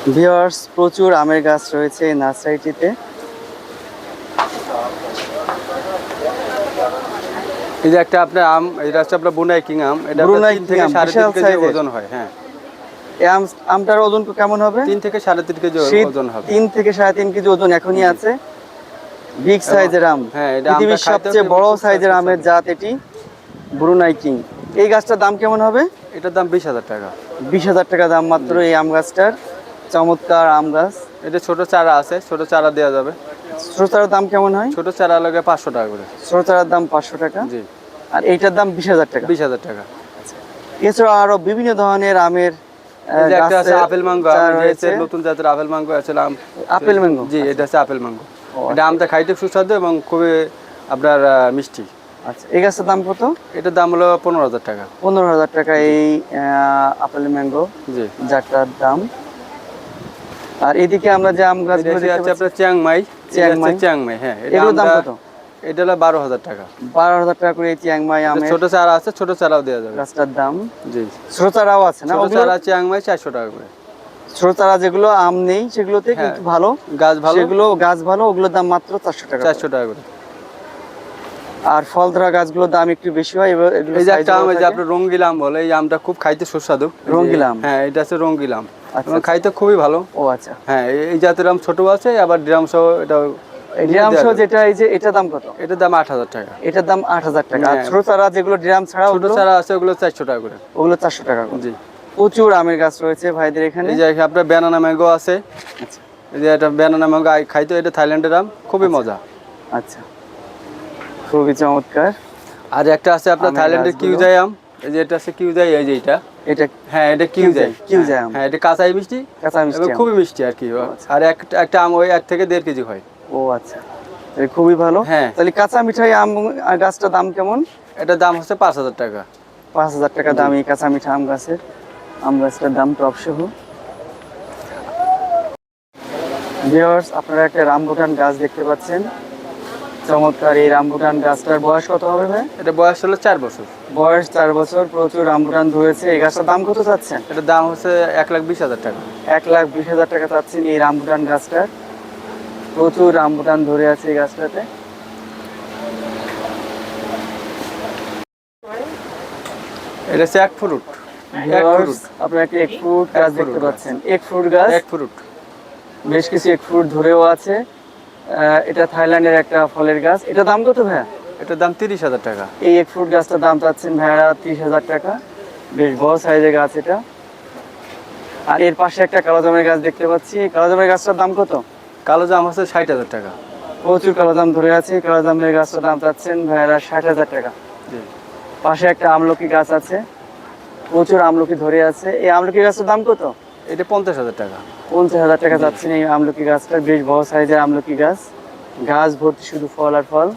Viewers, প্রচুর আমের গাছ রয়েছে এই নার্সারিটিতে। এই যে একটা আপনার আম, এটা হচ্ছে আপনার বুনাই কিং আম। এটা ব্রুনাই 3 থেকে কিং আম, 3.5 বিশাল কেজি সাইজের। ওজন হয়। হ্যাঁ, এই আমটার ওজন কেমন হবে? 3 থেকে 3.5 কেজি শীত ওজন হবে। 3 থেকে 3.5 কেজি ওজন এখনই আছে। বিগ এবং সাইজের আম, হ্যাঁ, এটা আমটা পৃথিবীর খাইতেও সবচেয়ে কিন্তু বড় খুব সাইজের আমের সুস্বাদু। জাত এটি, ব্রুনাই কিং। এই গাছটার দাম কেমন হবে? এটার দাম 20,000 টাকা। 20,000 টাকা দাম মাত্র এই আম গাছটার। চমৎকার আম গাছ। এটা ছোট চারা আছে, ছোট চারা দেওয়া যাবে। ছোট চারার দাম কেমন হয়? ছোট চারা লাগে 500 টাকা করে। ছোট চারার দাম 500 টাকা। জি, আর এইটার দাম 20,000 টাকা। 20,000 টাকা। এছাড়া আরো বিভিন্ন ধরনের আমের এই যে একটা আছে গাছের আপেল ম্যাঙ্গো, চারা আমি যে রয়েছে। নতুন জাতের আপেল ম্যাঙ্গো আছে আম। Apple mango? জি, এটা আছে আপেল ম্যাঙ্গো। ও, এটা আমটা খাইতে সুস্বাদু এবং খুবই আপনার মিষ্টি। আচ্ছা, এই গাছের দাম কত? এটার দাম হলো 15,000 টাকা। 15,000 টাকা এই আপেল ম্যাঙ্গো জি, যারটার দাম। আর এদিকে আমরা যে আম গাছগুলো এটা দেখতে আছে পাচ্ছি, আপনার চিয়াংমাই। চিয়াংমাই। চিয়াংমাই, হ্যাঁ। এগুলোর দাম কত? এটা হলো 12,000 টাকা। 12,000 টাকা করে এই চিয়াংমাই এটা আমের ছোট চারা আছে, ছোট চারাও দেওয়া যাবে। গাছটার দাম। জি, ছোট চারাও আছে না? ছোট ওগুলো চারা চিয়াংমাই 400 টাকা করে। ছোট চারা যেগুলো আম নেই সেগুলোতে হ্যাঁ, কিন্তু ভালো গাছ ভালো, সেগুলো গাছ ভালো, ওগুলোর দাম মাত্র 400 টাকা। 400 টাকা করে। আর ফল ধরা গাছগুলোর দাম একটু বেশি হয়। এগুলো এই যে size একটা আম, বড় এই যে থাকে। আপনার রঙ্গিল আম বলে, এই আমটা খুব খাইতে সুস্বাদু। এই যে- রঙ্গিল আম? হ্যাঁ, এটা আছে রঙ্গিল আম। আচ্ছা, এবং খাইতে খুবই ভালো। ও আচ্ছা। হ্যাঁ, এই জাতের আম ছোট আছে, আবার ড্রাম সহ এটা এই ড্রাম সহ যেটা, এই যে এটার দাম কত? এটার দাম 8,000 টাকা। এটার দাম 8,000 টাকা। আর হ্যাঁ। ছোট চারা যেগুলো ড্রাম ছাড়া ছোট চারা আছে ওগুলো 400 টাকা করে। ওগুলো 400 টাকা করে। জি, প্রচুর আমের গাছ রয়েছে ভাইদের এখানে। এই যে আপনার ব্যানানা ম্যাঙ্গো আছে। আচ্ছা এই যে এটা ব্যানানা ম্যাঙ্গো খাইতে, এটা থাইল্যান্ডের আম, খুবই মজা। আচ্ছা, খুবই চমৎকার। আর একটা আছে আপনার আমের থাইল্যান্ডের গাছগুলো। কিউজাই আম। এই যে এটা আছে কিউজাই, এই যে এটা। এটা হ্যাঁ, এটা কিউজাই। কিউজাই আম। হ্যাঁ, এটা কাঁচাই মিষ্টি কাঁচা এবং মিষ্টি আম। খুবই মিষ্টি আর কি। আর একটা আম ওই 1 থেকে 1.5 কেজি হয়। ও আচ্ছা, তাহলে খুবই ভালো। হ্যাঁ। তাহলে কাঁচা মিঠাই আম গাছটার দাম কেমন? এটার দাম হচ্ছে 5,000 টাকা। 5,000 টাকা দাম এই কাঁচা মিঠা আম গাছের। আম গাছটার দাম টপ সহ। ভিউয়ার্স, আপনারা একটা রামবুটান গাছ দেখতে পাচ্ছেন। চমৎকার এই রামবুটান গাছটার বয়স কত হবে ভাই? এটা বয়স হলো 4 বছর। বয়স 4 বছর। প্রচুর রামবুটান ধরেছে। এই গাছটার দাম কত চাচ্ছেন? এটার দাম হচ্ছে 1,20,000 টাকা। 1,20,000 টাকা চাচ্ছেন এই রামবুটান গাছটার। প্রচুর রামবুটান ধরে আছে এই গাছটাতে। এটা হচ্ছে এক ফ্রুট। ভিউয়ার্স, আপনারা একটা এক ফ্রুট গাছ দেখতে পাচ্ছেন। এক ফ্রুট গাছ, এক ফ্রুট। বেশ কিছু এক ফ্রুট ধরেও আছে। এটা থাইল্যান্ডের একটা ফলের গাছ। এটা দাম কত ভাইয়া? এটার দাম 30,000 টাকা। এই এক ফ্রুট গাছটার দাম চাচ্ছেন ভাইয়া 30,000 টাকা। বেশ বড় সাইজের গাছ এটা। আর এর পাশে একটা কালো জামের গাছ দেখতে পাচ্ছি। এই কালো জামের গাছটার দাম কত? কালো জাম হচ্ছে 60,000 টাকা। প্রচুর কালো জাম ধরে আছে। এই কালো জামের গাছটার দাম চাচ্ছেন ভাইয়ারা 60,000 টাকা। জি, পাশে একটা আমলকি গাছ আছে। প্রচুর আমলকি ধরে আছে। এই আমলকি গাছের দাম কত? এটা 50,000 টাকা। 50,000 টাকা যাচ্ছেন এই আমলকি গাছটা। বেশ বড় সাইজের আমলকি গাছ। গাছ ভর্তি শুধু ফল আর ফল।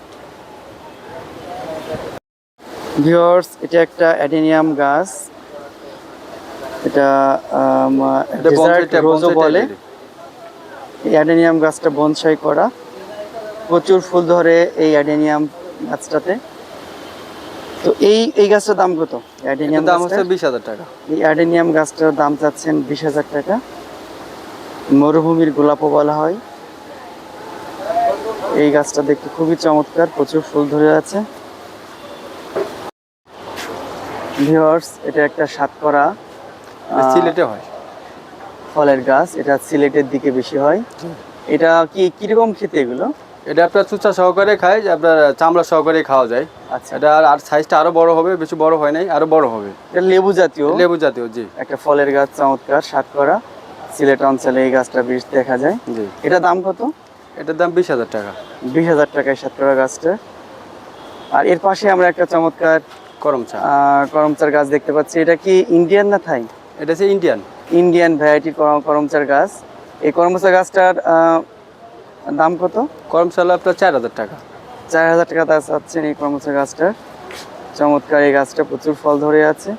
ভিউয়ার্স, এটা একটা অ্যাডেনিয়াম গাছ। এটা এটা ডেজার্ট বনসাই রোজও বলে। এই অ্যাডেনিয়াম গাছটা বনসাই করা। প্রচুর ফুল ধরে এই অ্যাডেনিয়াম গাছটাতে। তো এই গাছটার দাম কত? অ্যাডেনিয়াম এটার দাম হচ্ছে গাছটার? 20,000 টাকা। এই অ্যাডেনিয়াম গাছটার দাম চাচ্ছেন 20,000 টাকা। মরুভূমির গোলাপও বলা হয়। এই গাছটা দেখতে খুবই চমৎকার। প্রচুর ফুল ধরে আছে। ভিউয়ার্স, এটা একটা সাতকরা এটা সিলেটে হয়। ফলের গাছ। এটা সিলেটের দিকে বেশি হয়। এটা কিরকম খেতে এগুলো? এটা আপনার চুচা সহকারে খায়, যে আপনার চামড়া সহকারে খাওয়া যায়। আচ্ছা, এটা আর সাইজটা আরো বড় হবে, বেশি বড় হয় নাই, আরো বড় হবে। এটা লেবু জাতীয় লেবু জাতীয়। জি, একটা ফলের গাছ। চমৎকার সাতকরা। সিলেট অঞ্চলে এই গাছটা বেশ দেখা যায়। জি। এটা দাম কত? এটার দাম 20,000 টাকা। 20,000 টাকায় সাতকরা গাছটা। আর এর পাশে আমরা একটা চমৎকার করম চা। করমচার গাছ দেখতে পাচ্ছি। এটা কি ইন্ডিয়ান না থাই? এটা হচ্ছে ইন্ডিয়ান। ইন্ডিয়ান ভ্যারাইটির করমচার গাছ। এই করমচা গাছটার দাম কত? করম চা হলো আপনার 4,000 টাকা। 4,000 টাকা দাম চাচ্ছেন এই করমচা গাছটার। চমৎকার এই গাছটা প্রচুর ফল ধরে আছে।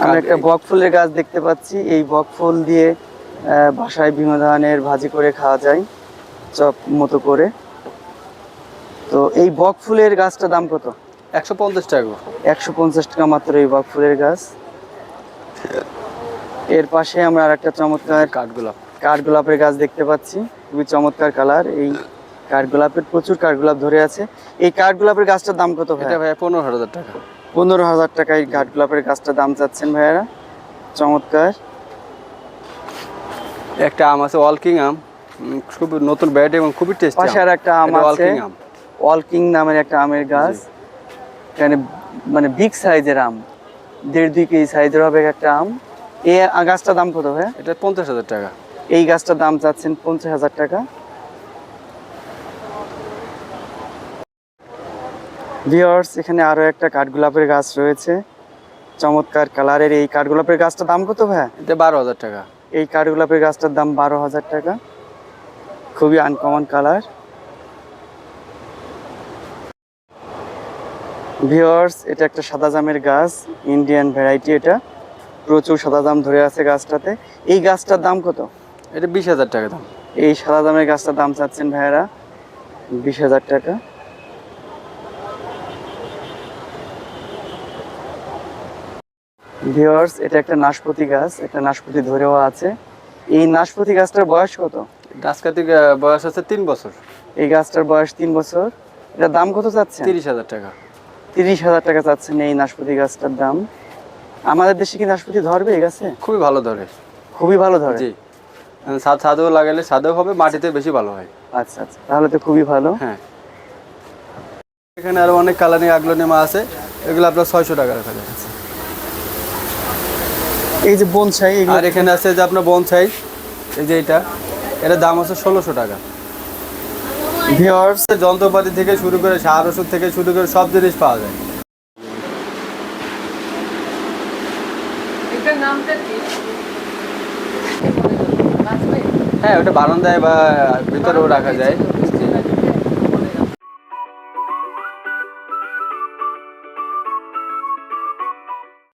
আমরা একটা বক ফুলের গাছ দেখতে পাচ্ছি। এই বক ফুল দিয়ে বাসায় বিভিন্ন ধরনের ভাজি করে খাওয়া যায়, চপ মতো করে। তো এই বক ফুলের গাছটার দাম কত? 150 টাকা। 150 টাকা মাত্র এই বক ফুলের গাছ। এর পাশে আমরা আরেকটা চমৎকার কাঠগোলাপ। কাঠগোলাপের গাছ দেখতে পাচ্ছি, খুবই চমৎকার কালার। এই কাঠগোলাপের প্রচুর কাঠগোলাপ ধরে আছে। এই কাঠগোলাপের গাছটার দাম কত ভাই? এটা ভাই 15,000 টাকা। 15,000 টাকা এই কাঠগোলাপের গাছটার দাম চাচ্ছেন ভাইয়ারা। চমৎকার। একটা আম আছে ওয়ালকিং আম, খুব নতুন ব্যাট এবং খুবই টেস্টি। পাশে আর একটা আম আছে, ওয়ালকিং আম। ওয়ালকিং নামের একটা আমের গাছ। এখানে মানে বিগ সাইজের আম, 1.5-2 কেজি সাইজের হবে একটা আম। এই গাছটার দাম কত ভাই? এটা 50,000 টাকা। এই গাছটার দাম চাচ্ছেন 50,000 টাকা। ভিউয়ার্স, এখানে আরো একটা কাঠগোলাপের গাছ রয়েছে, চমৎকার কালারের। এই কাঠগোলাপের গাছটার দাম কত ভাই? এটা 12,000 টাকা। এই কাঠগোলাপের গাছটার দাম 12,000 টাকা। খুবই আনকমন কালার। ভিউয়ার্স, এটা একটা সাদা জামের গাছ, ইন্ডিয়ান ভ্যারাইটি। এটা প্রচুর সাদা জাম ধরে আছে গাছটাতে। এই গাছটার দাম কত? এটা 20,000 টাকা দাম। এই সাদা জামের গাছটার দাম চাচ্ছেন ভাইয়ারা 20,000 টাকা। ভিউয়ার্স, এটা একটা নাশপাতি গাছ, একটা নাশপাতি ধরেও আছে। এই নাশপাতি গাছটার বয়স কত? গাছকাতি বয়স আছে 3 বছর। এই গাছটার বয়স 3 বছর। এটার দাম কত চাচ্ছেন? 30,000 টাকা। 30,000 টাকা চাচ্ছেন এই নাশপাতি গাছটার দাম। আমাদের দেশে কি নাশপাতি ধরবে এই গাছে? খুবই ভালো ধরে। খুবই ভালো ধরে। জি, ছাদেও লাগালে ছাদেও হবে, মাটিতে বেশি ভালো হয়। আচ্ছা আচ্ছা, তাহলে তো খুবই ভালো। হ্যাঁ, এখানে আরো অনেক কালারিং আগ্লোনিমা আছে, এগুলো আপনার 600 টাকা রাখা যায়। এই যে বনসাই, এগুলো আর এখানে আছে যে আপনার বনসাই, এই যে এটার দাম আছে 1600 টাকা। ভিউয়ার্স, যন্ত্রপাতি থেকে শুরু করে সার ওষুধ থেকে শুরু করে সব জিনিস পাওয়া যায়। হ্যাঁ, ওটা বারান্দায় বা ভিতরেও রাখা যায়।